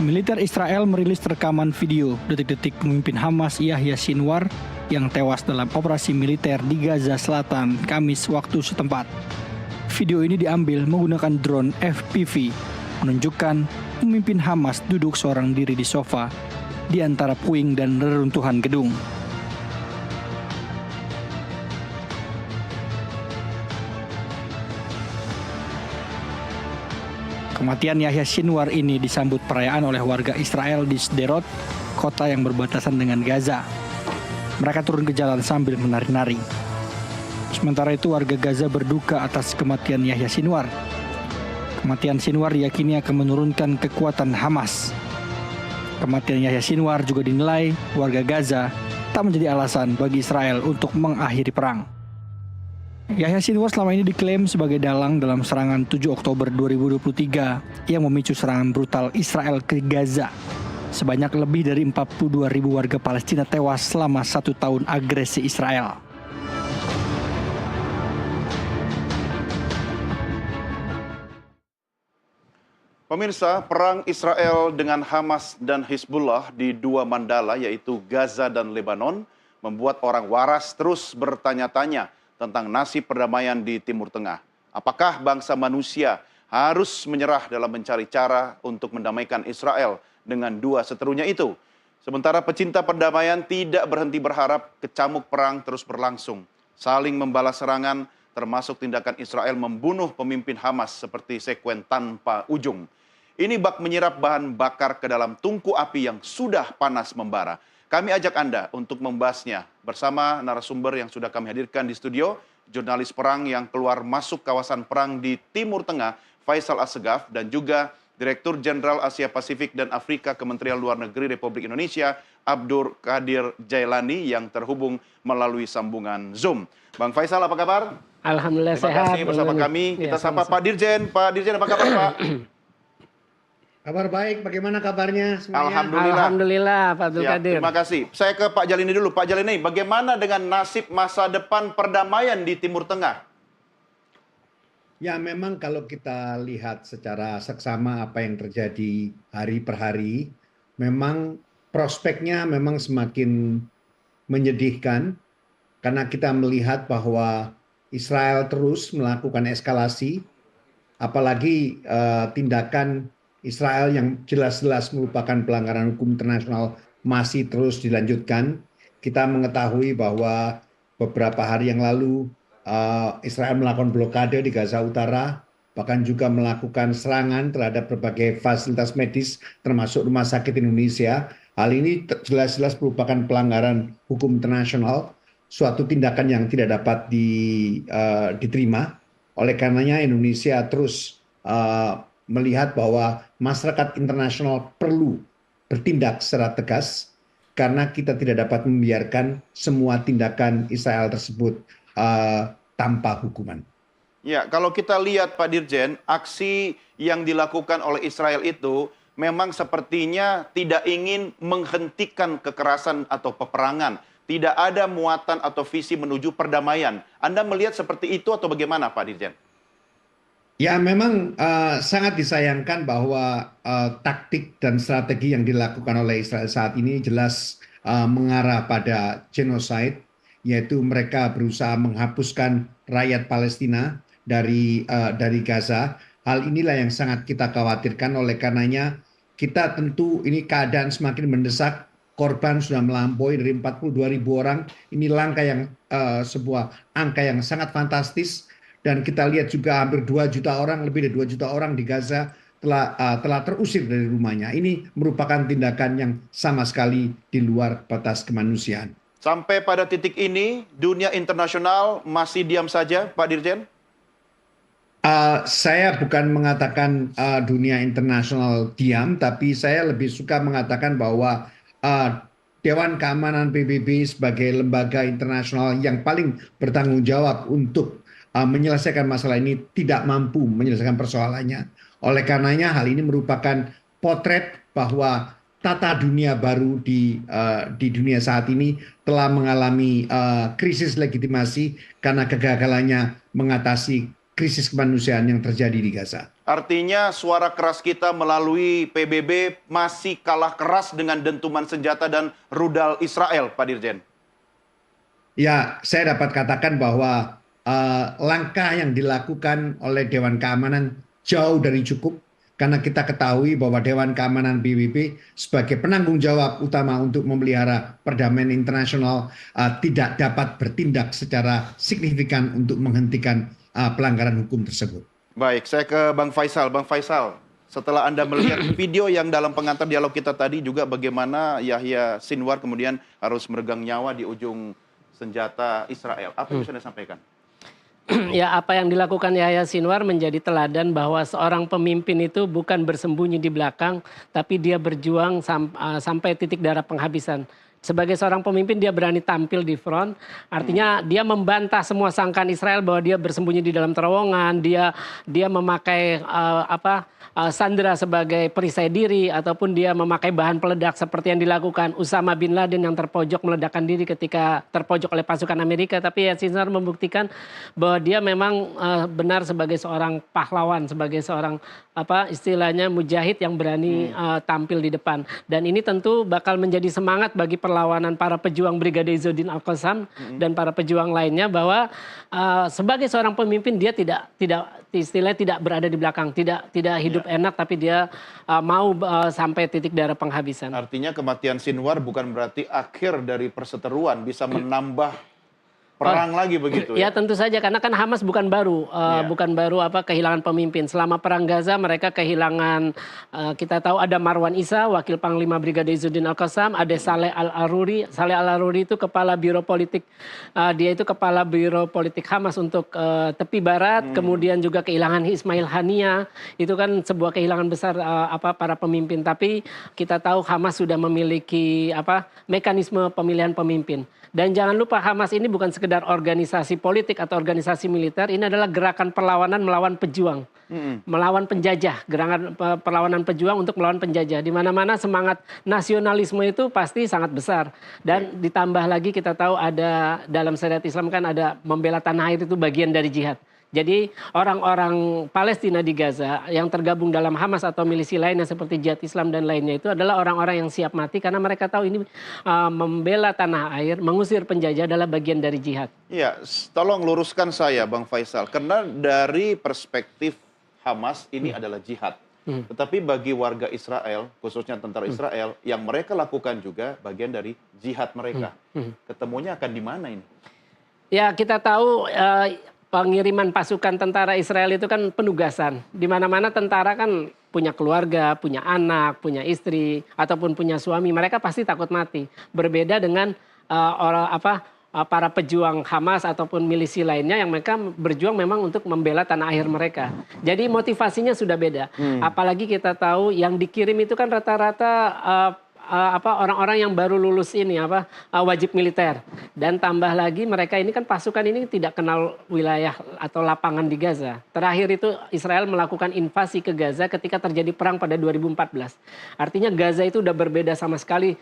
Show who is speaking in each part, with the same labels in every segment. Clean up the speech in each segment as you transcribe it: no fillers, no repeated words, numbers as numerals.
Speaker 1: Militer Israel merilis rekaman video detik-detik pemimpin Hamas Yahya Sinwar yang tewas dalam operasi militer di Gaza Selatan Kamis waktu setempat. Video ini diambil menggunakan drone FPV, menunjukkan pemimpin Hamas duduk seorang diri di sofa di antara puing dan reruntuhan gedung. Kematian Yahya Sinwar ini disambut perayaan oleh warga Israel di Sderot, kota yang berbatasan dengan Gaza. Mereka turun ke jalan sambil menari-nari. Sementara itu warga Gaza berduka atas kematian Yahya Sinwar. Kematian Sinwar diyakini akan menurunkan kekuatan Hamas. Kematian Yahya Sinwar juga dinilai warga Gaza tak menjadi alasan bagi Israel untuk mengakhiri perang. Yahya Sinwar selama ini diklaim sebagai dalang dalam serangan 7 Oktober 2023 yang memicu serangan brutal Israel ke Gaza. Sebanyak lebih dari 42.000 warga Palestina tewas selama 1 tahun agresi Israel.
Speaker 2: Pemirsa, perang Israel dengan Hamas dan Hizbullah di dua mandala yaitu Gaza dan Lebanon membuat orang waras terus bertanya-tanya tentang nasib perdamaian di Timur Tengah. Apakah bangsa manusia harus menyerah dalam mencari cara untuk mendamaikan Israel dengan dua seterunya itu? Sementara pecinta perdamaian tidak berhenti berharap kecamuk perang terus berlangsung, saling membalas serangan, termasuk tindakan Israel membunuh pemimpin Hamas seperti sekuen tanpa ujung. Ini bak menyirap bahan bakar ke dalam tungku api yang sudah panas membara. Kami ajak Anda untuk membahasnya bersama narasumber yang sudah kami hadirkan di studio, jurnalis perang yang keluar masuk kawasan perang di Timur Tengah, Faisal Assegaf, dan juga Direktur Jenderal Asia Pasifik dan Afrika Kementerian Luar Negeri Republik Indonesia, Abdur Qadir Jailani, yang terhubung melalui sambungan Zoom. Bang Faisal, apa kabar?
Speaker 3: Alhamdulillah sehat.
Speaker 2: Terima kasih bersama kami. Kita sapa Pak Dirjen. Pak Dirjen, apa kabar Pak?
Speaker 4: Kabar baik, bagaimana kabarnya semuanya?
Speaker 3: Alhamdulillah Pak Abdul Qadir.
Speaker 2: Terima kasih. Saya ke Pak Jalini dulu. Pak Jalini, bagaimana dengan nasib masa depan perdamaian di Timur Tengah?
Speaker 4: Ya, memang kalau kita lihat secara seksama apa yang terjadi hari per hari, memang prospeknya memang semakin menyedihkan karena kita melihat bahwa Israel terus melakukan eskalasi, apalagi tindakan Israel yang jelas-jelas merupakan pelanggaran hukum internasional masih terus dilanjutkan. Kita mengetahui bahwa beberapa hari yang lalu Israel melakukan blokade di Gaza Utara, bahkan juga melakukan serangan terhadap berbagai fasilitas medis termasuk rumah sakit Indonesia. Hal ini jelas-jelas merupakan pelanggaran hukum internasional, suatu tindakan yang tidak dapat diterima. Oleh karenanya Indonesia terus melihat bahwa masyarakat internasional perlu bertindak secara tegas karena kita tidak dapat membiarkan semua tindakan Israel tersebut tanpa hukuman.
Speaker 2: Ya, kalau kita lihat Pak Dirjen, aksi yang dilakukan oleh Israel itu memang sepertinya tidak ingin menghentikan kekerasan atau peperangan. Tidak ada muatan atau visi menuju perdamaian. Anda melihat seperti itu atau bagaimana Pak Dirjen?
Speaker 4: Ya, memang sangat disayangkan bahwa taktik dan strategi yang dilakukan oleh Israel saat ini jelas mengarah pada genocide, yaitu mereka berusaha menghapuskan rakyat Palestina dari Gaza. Hal inilah yang sangat kita khawatirkan, oleh karenanya kita tentu ini keadaan semakin mendesak, korban sudah melampaui dari 42.000 orang. Ini sebuah angka yang sangat fantastis. Dan kita lihat juga hampir 2 juta orang, lebih dari 2 juta orang di Gaza telah terusir dari rumahnya. Ini merupakan tindakan yang sama sekali di luar batas kemanusiaan.
Speaker 2: Sampai pada titik ini, dunia internasional masih diam saja, Pak Dirjen?
Speaker 4: Saya bukan mengatakan dunia internasional diam, tapi saya lebih suka mengatakan bahwa Dewan Keamanan PBB sebagai lembaga internasional yang paling bertanggung jawab untuk menyelesaikan masalah ini tidak mampu menyelesaikan persoalannya. Oleh karenanya hal ini merupakan potret bahwa tata dunia baru di dunia saat ini telah mengalami krisis legitimasi karena kegagalannya mengatasi krisis kemanusiaan yang terjadi di Gaza.
Speaker 2: Artinya suara keras kita melalui PBB masih kalah keras dengan dentuman senjata dan rudal Israel, Pak Dirjen.
Speaker 4: Ya, saya dapat katakan bahwa langkah yang dilakukan oleh Dewan Keamanan jauh dari cukup, karena kita ketahui bahwa Dewan Keamanan PBB sebagai penanggung jawab utama untuk memelihara perdamaian internasional tidak dapat bertindak secara signifikan untuk menghentikan pelanggaran hukum tersebut.
Speaker 2: Baik, saya ke Bang Faisal. Bang Faisal, setelah Anda melihat video yang dalam pengantar dialog kita tadi juga bagaimana Yahya Sinwar kemudian harus meregang nyawa di ujung senjata Israel. Apa yang bisa Anda sampaikan?
Speaker 3: Ya, apa yang dilakukan Yahya Sinwar menjadi teladan bahwa seorang pemimpin itu bukan bersembunyi di belakang, tapi dia berjuang sampai titik darah penghabisan. Sebagai seorang pemimpin dia berani tampil di front, artinya dia membantah semua sangkaan Israel bahwa dia bersembunyi di dalam terowongan, dia memakai sandera sebagai perisai diri, ataupun dia memakai bahan peledak seperti yang dilakukan Usama bin Laden yang terpojok meledakkan diri ketika terpojok oleh pasukan Amerika. Tapi Yahya Sinwar membuktikan bahwa dia memang benar sebagai seorang pahlawan, sebagai seorang istilahnya mujahid yang berani tampil di depan. Dan ini tentu bakal menjadi semangat bagi perlawanan para pejuang Brigade Izzuddin Al-Qassam dan para pejuang lainnya, bahwa sebagai seorang pemimpin dia istilahnya tidak berada di belakang, tidak hidup enak, tapi dia mau sampai titik darah penghabisan.
Speaker 2: Artinya kematian Sinwar bukan berarti akhir dari perseteruan, bisa menambah perang lagi begitu
Speaker 3: ya? Tentu saja, karena kan Hamas bukan baru kehilangan pemimpin. Selama perang Gaza mereka kehilangan, kita tahu ada Marwan Issa, wakil Panglima Brigade Izzuddin Al-Qassam, ada Saleh Al-Aruri. Saleh Al-Aruri itu kepala biro politik, dia itu kepala biro politik Hamas untuk tepi barat. Kemudian juga kehilangan Ismail Haniya, itu kan sebuah kehilangan besar para pemimpin. Tapi kita tahu Hamas sudah memiliki mekanisme pemilihan pemimpin. Dan jangan lupa Hamas ini bukan sekedar organisasi politik atau organisasi militer, ini adalah gerakan perlawanan melawan pejuang, melawan penjajah, gerakan perlawanan pejuang untuk melawan penjajah. Di mana-mana semangat nasionalisme itu pasti sangat besar. Dan ditambah lagi kita tahu ada dalam syariat Islam kan ada membela tanah air, itu bagian dari jihad. Jadi orang-orang Palestina di Gaza yang tergabung dalam Hamas atau milisi lainnya seperti Jihad Islam dan lainnya itu adalah orang-orang yang siap mati karena mereka tahu ini membela tanah air, mengusir penjajah adalah bagian dari jihad.
Speaker 2: Iya, tolong luruskan saya Bang Faisal, karena dari perspektif Hamas ini adalah jihad. Tetapi bagi warga Israel, khususnya tentara Israel, yang mereka lakukan juga bagian dari jihad mereka. Ketemunya akan di mana ini?
Speaker 3: Ya, kita tahu pengiriman pasukan tentara Israel itu kan penugasan. Di mana-mana tentara kan punya keluarga, punya anak, punya istri, ataupun punya suami. Mereka pasti takut mati. Berbeda dengan para pejuang Hamas ataupun milisi lainnya yang mereka berjuang memang untuk membela tanah air mereka. Jadi motivasinya sudah beda. Apalagi kita tahu yang dikirim itu kan rata-rata orang-orang yang baru lulus ini wajib militer, dan tambah lagi mereka ini kan pasukan ini tidak kenal wilayah atau lapangan di Gaza. Terakhir itu Israel melakukan invasi ke Gaza ketika terjadi perang pada 2014. Artinya Gaza itu udah berbeda sama sekali,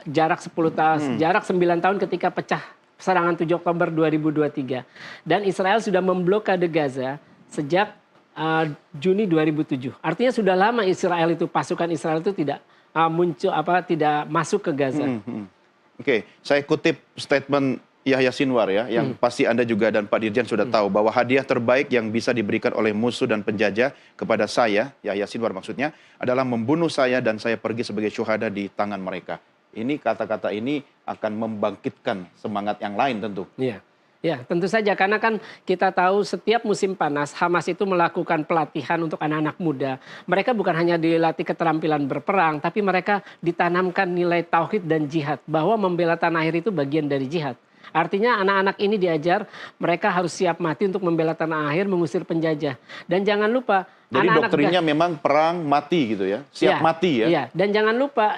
Speaker 3: jarak 10 tahun, jarak 9 tahun ketika pecah serangan 7 Oktober 2023. Dan Israel sudah memblokade Gaza sejak Juni 2007. Artinya sudah lama pasukan Israel itu tidak tidak masuk ke Gaza.
Speaker 2: Oke, saya kutip statement Yahya Sinwar ya, yang pasti Anda juga dan Pak Dirjen sudah tahu bahwa hadiah terbaik yang bisa diberikan oleh musuh dan penjajah kepada saya, Yahya Sinwar maksudnya, adalah membunuh saya dan saya pergi sebagai syuhada di tangan mereka. Ini kata-kata ini akan membangkitkan semangat yang lain tentu.
Speaker 3: Iya. Ya, tentu saja, karena kan kita tahu setiap musim panas Hamas itu melakukan pelatihan untuk anak-anak muda. Mereka bukan hanya dilatih keterampilan berperang, tapi mereka ditanamkan nilai tauhid dan jihad, bahwa membela tanah air itu bagian dari jihad. Artinya anak-anak ini diajar mereka harus siap mati untuk membela tanah air, mengusir penjajah. Dan jangan lupa,
Speaker 2: jadi doktrinnya memang perang mati gitu ya, siap mati ya. Iya,
Speaker 3: dan jangan lupa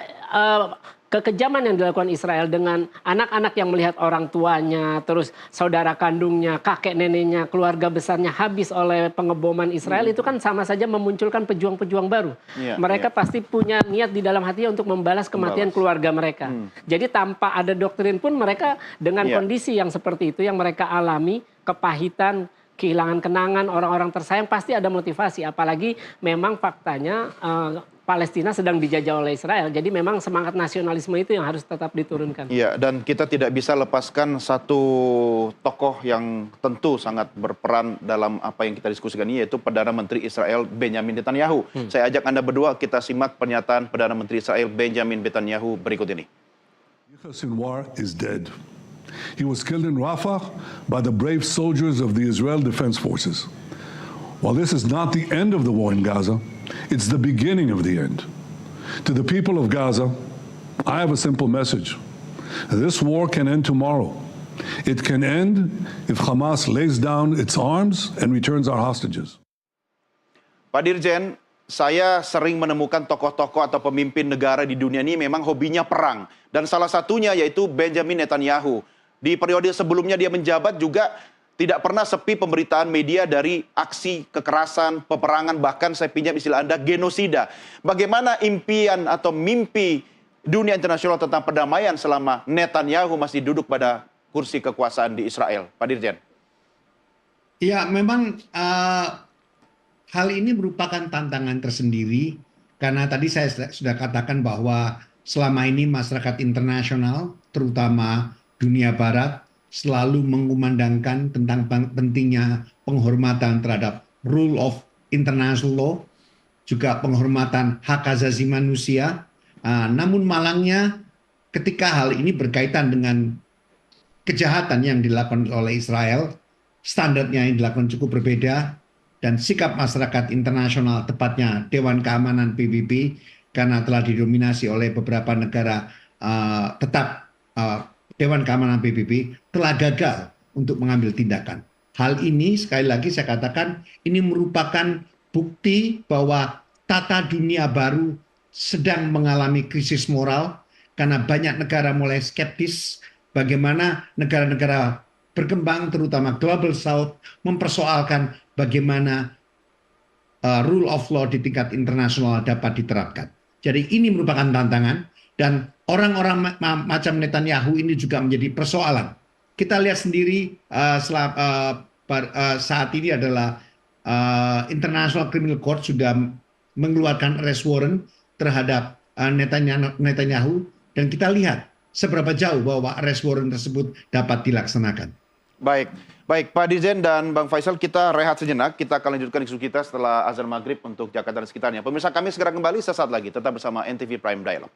Speaker 3: kekejaman yang dilakukan Israel dengan anak-anak yang melihat orang tuanya, terus saudara kandungnya, kakek neneknya, keluarga besarnya habis oleh pengeboman Israel, itu kan sama saja memunculkan pejuang-pejuang baru. Mereka pasti punya niat di dalam hatinya untuk membalas kematian keluarga mereka. Jadi tanpa ada doktrin pun mereka dengan kondisi yang seperti itu yang mereka alami, kepahitan, kehilangan kenangan orang-orang tersayang, pasti ada motivasi. Apalagi memang faktanya Palestina sedang dijajah oleh Israel. Jadi memang semangat nasionalisme itu yang harus tetap diturunkan.
Speaker 2: Iya, dan kita tidak bisa lepaskan satu tokoh yang tentu sangat berperan dalam apa yang kita diskusikan ini, yaitu Perdana Menteri Israel Benjamin Netanyahu. Saya ajak Anda berdua kita simak pernyataan Perdana Menteri Israel Benjamin Netanyahu berikut ini.
Speaker 5: Yahya Sinwar is dead. He was killed in Rafah by the brave soldiers of the Israel Defense Forces. While this is not the end of the war in Gaza, it's the beginning of the end. To the people of Gaza, I have a simple message. This war can end tomorrow. It can end if Hamas lays down its arms and returns our hostages.
Speaker 2: Pak Dirjen, saya sering menemukan tokoh-tokoh atau pemimpin negara di dunia ini memang hobinya perang. Dan salah satunya yaitu Benjamin Netanyahu. Di periode sebelumnya dia menjabat juga tidak pernah sepi pemberitaan media dari aksi kekerasan, peperangan, bahkan saya pinjam istilah Anda, genosida. Bagaimana impian atau mimpi dunia internasional tentang perdamaian selama Netanyahu masih duduk pada kursi kekuasaan di Israel? Pak Dirjen.
Speaker 4: Ya, memang hal ini merupakan tantangan tersendiri karena tadi saya sudah katakan bahwa selama ini masyarakat internasional, terutama dunia barat, selalu mengumandangkan tentang pentingnya penghormatan terhadap rule of international law, juga penghormatan hak asasi manusia. Namun malangnya ketika hal ini berkaitan dengan kejahatan yang dilakukan oleh Israel, standarnya yang dilakukan cukup berbeda, dan sikap masyarakat internasional, tepatnya Dewan Keamanan PBB, karena telah didominasi oleh beberapa negara Dewan Keamanan PBB telah gagal untuk mengambil tindakan. Hal ini sekali lagi saya katakan ini merupakan bukti bahwa tata dunia baru sedang mengalami krisis moral karena banyak negara mulai skeptis bagaimana negara-negara berkembang terutama Global South mempersoalkan bagaimana rule of law di tingkat internasional dapat diterapkan. Jadi ini merupakan tantangan. Dan orang-orang macam Netanyahu ini juga menjadi persoalan. Kita lihat sendiri saat ini adalah International Criminal Court sudah mengeluarkan arrest warrant terhadap Netanyahu. Dan kita lihat seberapa jauh bahwa arrest warrant tersebut dapat dilaksanakan.
Speaker 2: Baik Pak Dirjen dan Bang Faisal, kita rehat sejenak. Kita akan lanjutkan diskusi kita setelah azan maghrib untuk Jakarta dan sekitarnya. Pemirsa, kami segera kembali sesaat lagi. Tetap bersama NTV Prime Dialog.